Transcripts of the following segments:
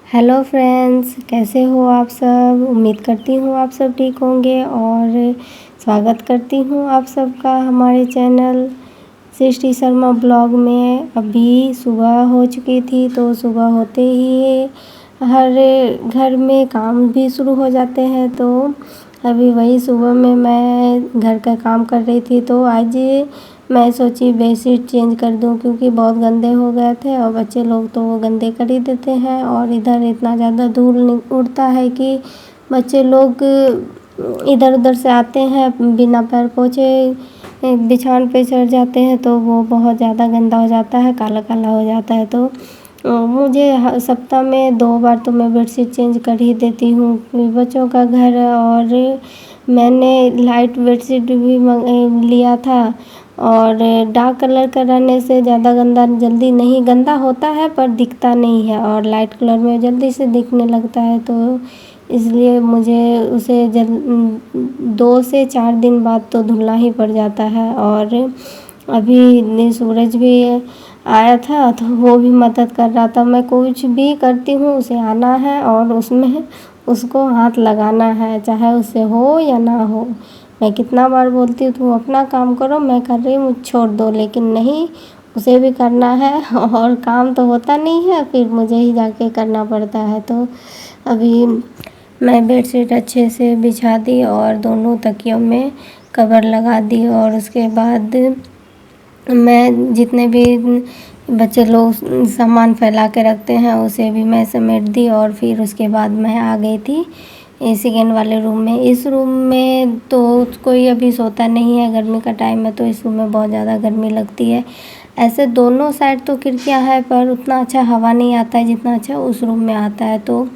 Hello friends, कैसे हो आप सब। उम्मीद करती हूँ आप सब ठीक होंगे और स्वागत करती हूँ आप सबका हमारे चैनल सृष्टि शर्मा ब्लॉग में। अभी सुबह हो चुकी थी तो सुबह होते ही हर घर में काम भी शुरू हो जाते हैं। तो अभी वही सुबह में मैं घर का काम कर रही थी तो आज मैं सोची बेडशीट चेंज कर दूं क्योंकि बहुत गंदे हो गए थे और बच्चे लोग तो वो गंदे कर ही देते हैं और इधर इतना ज़्यादा धूल उड़ता है कि बच्चे लोग इधर उधर से आते हैं बिना पैर पोछे बिछावन पे चढ़ जाते हैं तो वो बहुत ज़्यादा गंदा हो जाता है, काला काला हो जाता है। तो मुझे सप्ताह में 2 बार तो मैं बेडशीट चेंज कर ही देती हूँ। बच्चों का घर और मैंने लाइट बेडशीट भी लिया था और डार्क कलर का रहने से ज़्यादा गंदा जल्दी नहीं गंदा होता है पर दिखता नहीं है और लाइट कलर में जल्दी से दिखने लगता है। तो इसलिए मुझे उसे 2 से 4 दिन बाद तो धुलना ही पड़ जाता है। और अभी सूरज भी आया था तो वो भी मदद कर रहा था। मैं कुछ भी करती हूँ उसे आना है और उसमें उसको हाथ लगाना है, चाहे उससे हो या ना हो। मैं कितना बार बोलती हूँ तुम अपना काम करो, मैं कर रही हूँ छोड़ दो, लेकिन नहीं, उसे भी करना है और काम तो होता नहीं है, फिर मुझे ही जाके करना पड़ता है। तो अभी मैं बेडशीट अच्छे से बिछा दी और दोनों तकियों में कवर लगा दी और उसके बाद मैं जितने भी बच्चे लोग सामान फैला के रखते हैं उसे भी मैं समेट दी और फिर उसके बाद मैं आ गई थी सेकेंड वाले रूम में। इस रूम में तो कोई अभी सोता नहीं है, गर्मी का टाइम है तो इस रूम में बहुत ज़्यादा गर्मी लगती है। ऐसे दोनों साइड तो खिड़कियां है पर उतना अच्छा हवा नहीं आता है जितना अच्छा उस रूम में आता है। तो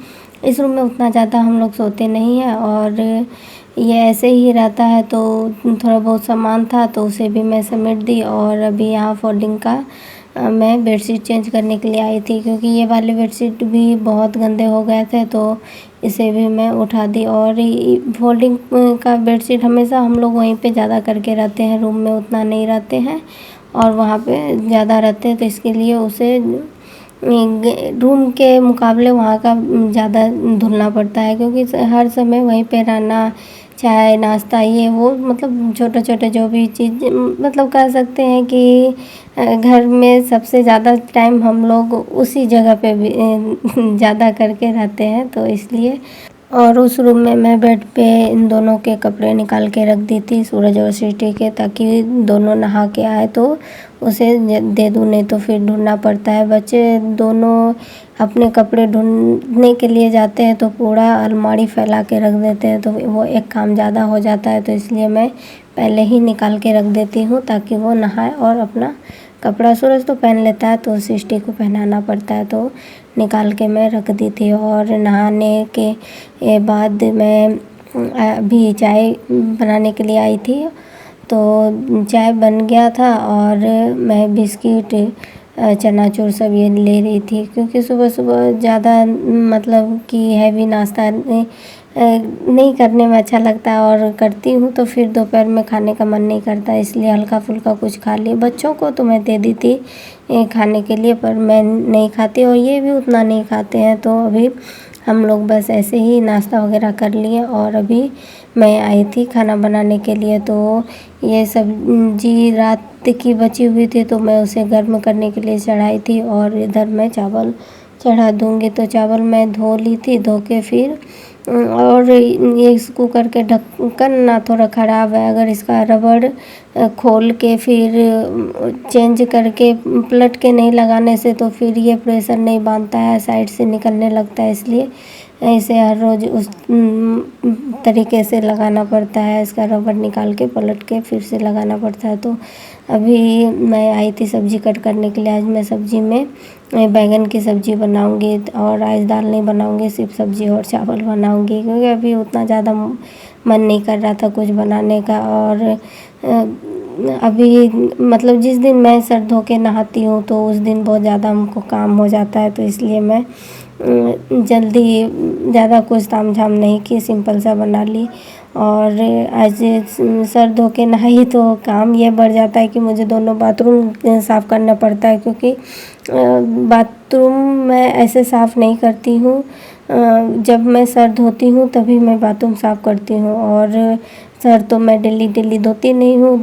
इस रूम में उतना ज़्यादा हम लोग सोते नहीं हैं और ये ऐसे ही रहता है। तो थोड़ा बहुत सामान था तो उसे भी मैं समेट दी और अभी यहाँ फोल्डिंग का मैं बेडशीट चेंज करने के लिए आई थी क्योंकि ये वाले बेडशीट भी बहुत गंदे हो गए थे तो इसे भी मैं उठा दी। और फोल्डिंग का बेडशीट हमेशा हम लोग वहीं पे ज़्यादा करके रहते हैं, रूम में उतना नहीं रहते हैं और वहाँ पे ज़्यादा रहते हैं तो इसके लिए उसे रूम के मुकाबले वहाँ का ज़्यादा धुलना पड़ता है क्योंकि हर समय वहीं पे रहना, चाय नाश्ता ये वो मतलब छोटे छोटे जो भी चीज़ मतलब कह सकते हैं कि घर में सबसे ज़्यादा टाइम हम लोग उसी जगह पे भी ज़्यादा करके रहते हैं तो इसलिए। और उस रूम में मैं बेड पे इन दोनों के कपड़े निकाल के रख दी थी, सूरज और सृष्टि के, ताकि दोनों नहा के आए तो उसे दे दूँ, नहीं तो फिर ढूंढना पड़ता है। बच्चे दोनों अपने कपड़े ढूंढने के लिए जाते हैं तो पूरा अलमारी फैला के रख देते हैं तो वो एक काम ज़्यादा हो जाता है। तो इसलिए मैं पहले ही निकाल के रख देती हूँ ताकि वो नहाए और अपना कपड़ा, सूरज तो पहन लेता है तो सृष्टि को पहनाना पड़ता है, तो निकाल के मैं रख दी थी। और नहाने के बाद मैं अभी चाय बनाने के लिए आई थी तो चाय बन गया था और मैं बिस्किट चनाचूर सब ये ले रही थी क्योंकि सुबह सुबह ज़्यादा मतलब कि हैवी नाश्ता नहीं करने में अच्छा लगता और करती हूँ तो फिर दोपहर में खाने का मन नहीं करता, इसलिए हल्का फुल्का कुछ खा लिया। बच्चों को तो मैं दे दी थी खाने के लिए पर मैं नहीं खाती और ये भी उतना नहीं खाते हैं। तो अभी हम लोग बस ऐसे ही नाश्ता वगैरह कर लिए और अभी मैं आई थी खाना बनाने के लिए। तो ये सब्जी रात की बची हुई थी तो मैं उसे गर्म करने के लिए चढ़ाई थी और इधर मैं चावल चढ़ा दूँगी। तो चावल मैं धो ली थी, धो के फिर और ये इस कुकर के ढक्कन ना थोड़ा ख़राब है, अगर इसका रबड़ खोल के फिर चेंज करके पलट के नहीं लगाने से तो फिर ये प्रेशर नहीं बांधता है, साइड से निकलने लगता है, इसलिए इसे हर रोज़ उस तरीके से लगाना पड़ता है। इसका रबड़ निकाल के पलट के फिर से लगाना पड़ता है। तो अभी मैं आई थी सब्ज़ी कट करने के लिए। आज मैं सब्ज़ी में बैंगन की सब्ज़ी बनाऊंगी और आज दाल नहीं बनाऊंगी, सिर्फ सब्ज़ी और चावल बनाऊंगी क्योंकि अभी उतना ज़्यादा मन नहीं कर रहा था कुछ बनाने का। और अभी मतलब जिस दिन मैं सर धो के नहाती हूँ तो उस दिन बहुत ज़्यादा हमको काम हो जाता है तो इसलिए मैं जल्दी ज़्यादा कुछ तामझाम नहीं की, सिंपल सा बना ली। और आज सर धो के नहाई तो काम ये बढ़ जाता है कि मुझे दोनों बाथरूम साफ़ करना पड़ता है, क्योंकि बाथरूम मैं ऐसे साफ़ नहीं करती हूँ। जब मैं सर धोती हूँ तभी मैं बाथरूम साफ़ करती हूँ, और सर तो मैं डेली धोती नहीं हूँ,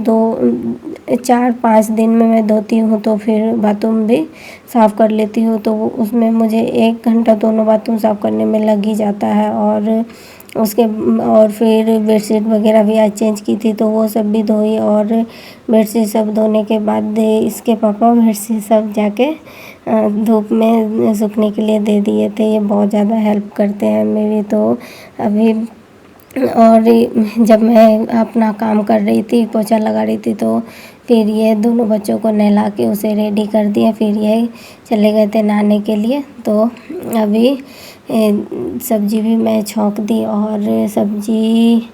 4-5 दिन में मैं धोती हूँ, तो फिर बाथरूम भी साफ़ कर लेती हूँ। तो उसमें मुझे 1 घंटा दोनों बाथरूम साफ़ करने में लग ही जाता है। और फिर बेडशीट वगैरह भी आज चेंज की थी, तो वो सब भी धोई, और बेडशीट सब धोने के बाद इसके पापा बेडशीट सब जाके धूप में सूखने के लिए दे दिए थे। ये बहुत ज़्यादा हेल्प करते हैं मेरी। तो अभी और जब मैं अपना काम कर रही थी, पोछा लगा रही थी, तो फिर ये दोनों बच्चों को नहला के उसे रेडी कर दिया। फिर ये चले गए थे नहाने के लिए। तो अभी सब्ज़ी भी मैं छौंक दी, और सब्ज़ी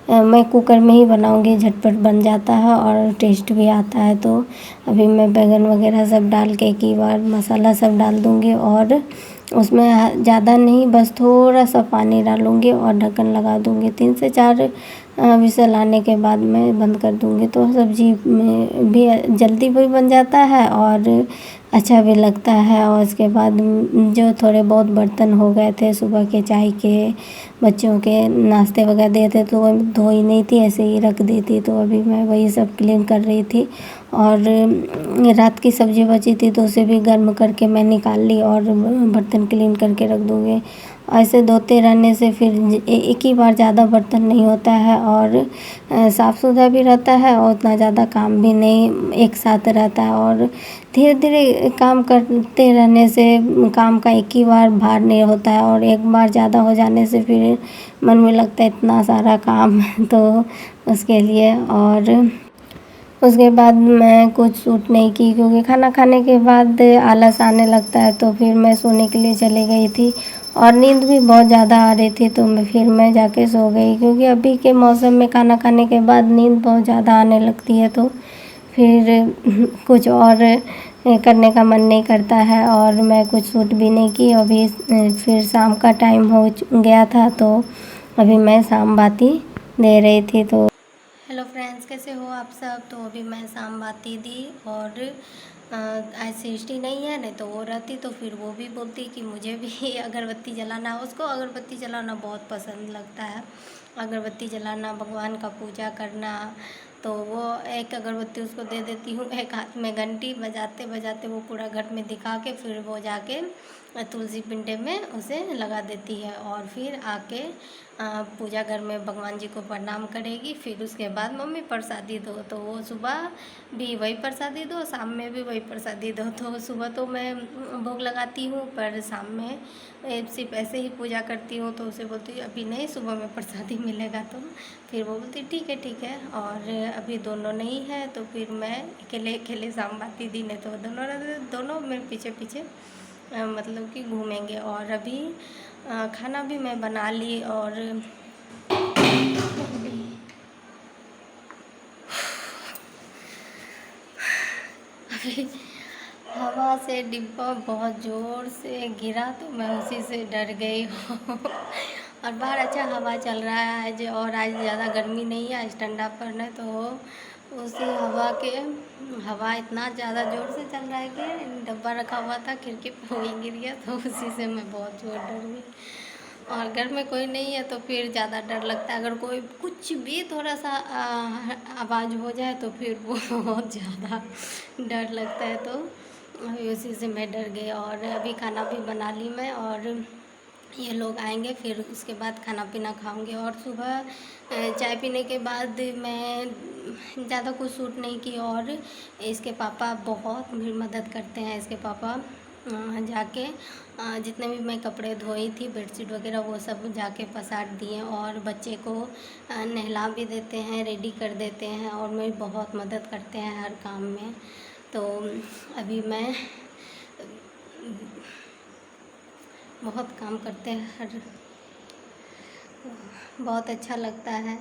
मैं कुकर में ही बनाऊंगी, झटपट बन जाता है और टेस्ट भी आता है। तो अभी मैं बैंगन वगैरह सब डाल के एक ही बार मसाला सब डाल दूँगी, और उसमें ज़्यादा नहीं, बस थोड़ा सा पानी डालूँगी और ढक्कन लगा दूँगी। 3 से 4 विसल आने के बाद मैं बंद कर दूँगी। तो सब्ज़ी में भी जल्दी भी बन जाता है और अच्छा भी लगता है। और उसके बाद जो थोड़े बहुत बर्तन हो गए थे सुबह के चाय के, बच्चों के नाश्ते वगैरह दिए थे, तो वो धोई नहीं थी, ऐसे ही रख दी थी। तो अभी मैं वही सब क्लीन कर रही थी। और रात की सब्ज़ी बची थी तो उसे भी गर्म करके मैं निकाल ली और बर्तन क्लीन करके रख दूँगी। ऐसे धोते रहने से फिर एक ही बार ज़्यादा बर्तन नहीं होता है, और साफ़ सुथरा भी रहता है, और उतना ज़्यादा काम भी नहीं एक साथ रहता है। और धीरे धीरे काम करते रहने से काम का एक ही बार भार नहीं होता है, और एक बार ज़्यादा हो जाने से फिर मन में लगता है इतना सारा काम तो उसके लिए। और उसके बाद मैं कुछ सूट नहीं की, क्योंकि खाना खाने के बाद आलस आने लगता है। तो फिर मैं सोने के लिए चली गई थी, और नींद भी बहुत ज़्यादा आ रही थी, तो फिर मैं जाके सो गई। क्योंकि अभी के मौसम में खाना खाने के बाद नींद बहुत ज़्यादा आने लगती है, तो फिर कुछ और करने का मन नहीं करता है। और मैं कुछ सूट भी नहीं की। अभी फिर शाम का टाइम हो गया था, तो अभी मैं शाम बाती दे रही थी। तो हेलो फ्रेंड्स, कैसे हो आप सब। तो अभी मैं शाम बाती दी, और आज सृष्टि नहीं है, नहीं तो वो रहती तो फिर वो भी बोलती कि मुझे भी अगरबत्ती जलाना। उसको अगरबत्ती जलाना बहुत पसंद लगता है, अगरबत्ती जलाना, भगवान का पूजा करना। तो वो एक अगरबत्ती उसको दे देती हूँ, एक हाथ में घंटी बजाते बजाते वो पूरा घर में दिखा के फिर वो जाके तुलसी पिंडे में उसे लगा देती है, और फिर आके पूजा घर में भगवान जी को प्रणाम करेगी। फिर उसके बाद मम्मी प्रसादी दो, तो वो सुबह भी वही प्रसादी दो, शाम में भी वही प्रसादी दो। तो सुबह तो मैं भोग लगाती हूँ, पर शाम में सिर्फ ऐसे ही पूजा करती हूँ। तो उसे बोलती हूँ अभी नहीं, सुबह में प्रसादी मिलेगा। तो फिर वो बोलती ठीक है ठीक है। और अभी दोनों नहीं है, तो फिर मैं अकेले अकेले शाम बाती दी, नहीं तो दोनों मेरे पीछे पीछे मतलब कि घूमेंगे। और अभी खाना भी मैं बना ली, और अभी हवा से डिब्बा बहुत ज़ोर से गिरा, तो मैं उसी से डर गई हूँ। और बाहर अच्छा हवा चल रहा है आज, और आज ज़्यादा गर्मी नहीं है, आज ठंडापन है। तो उसी हवा इतना ज़्यादा ज़ोर से चल रहा है कि डब्बा रखा हुआ था खिड़की पे वही गिर गया, तो उसी से मैं बहुत ज़ोर डर गई। और घर में कोई नहीं है तो फिर ज़्यादा डर लगता है। अगर कोई कुछ भी थोड़ा सा आवाज़ हो जाए तो फिर वो बहुत ज़्यादा डर लगता है। तो उसी से मैं डर गई। और अभी खाना भी बना ली मैं, और ये लोग आएंगे फिर उसके बाद खाना पीना खाऊंगी। और सुबह चाय पीने के बाद मैं ज़्यादा कुछ सूट नहीं की। और इसके पापा बहुत मेरी मदद करते हैं। इसके पापा जाके जितने भी मैं कपड़े धोई थी, बेडशीट वगैरह, वो सब जाके पसार दिए, और बच्चे को नहला भी देते हैं, रेडी कर देते हैं, और मेरी बहुत मदद करते हैं हर काम में। तो अभी मैं बहुत काम करते हैं, बहुत अच्छा लगता है।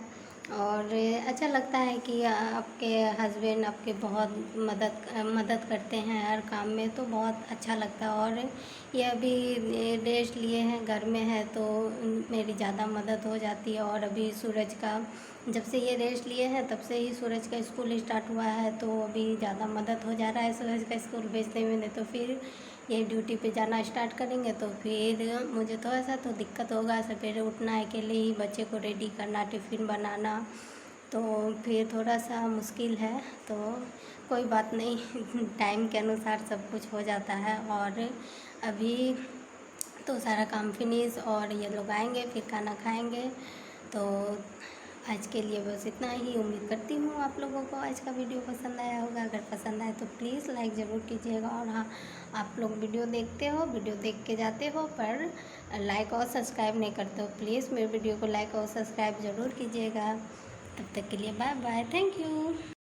और अच्छा लगता है कि आपके हस्बैंड आपके बहुत मदद करते हैं हर काम में, तो बहुत अच्छा लगता है। और ये अभी रेस्ट लिए हैं, घर में है, तो मेरी ज़्यादा मदद हो जाती है। और अभी सूरज का, जब से ये रेस्ट लिए हैं तब से ही सूरज का स्कूल स्टार्ट हुआ है, तो अभी ज़्यादा मदद हो जा रहा है सूरज का स्कूल भेजने में। नहीं तो फिर ये ड्यूटी पे जाना स्टार्ट करेंगे तो फिर मुझे थोड़ा सा तो दिक्कत होगा। सवेरे उठना है, अकेले ही बच्चे को रेडी करना, टिफ़िन बनाना, तो फिर थोड़ा सा मुश्किल है। तो कोई बात नहीं टाइम के अनुसार सब कुछ हो जाता है। और अभी तो सारा काम फिनिश, और ये लोग आएंगे फिर खाना खाएंगे। तो आज के लिए बस इतना ही। उम्मीद करती हूँ आप लोगों को आज का वीडियो पसंद आया होगा। अगर पसंद आए तो प्लीज़ लाइक ज़रूर कीजिएगा। और हाँ, आप लोग वीडियो देखते हो, वीडियो देख के जाते हो, पर लाइक और सब्सक्राइब नहीं करते हो। प्लीज़ मेरे वीडियो को लाइक और सब्सक्राइब ज़रूर कीजिएगा। तब तक के लिए बाय बाय, थैंक यू।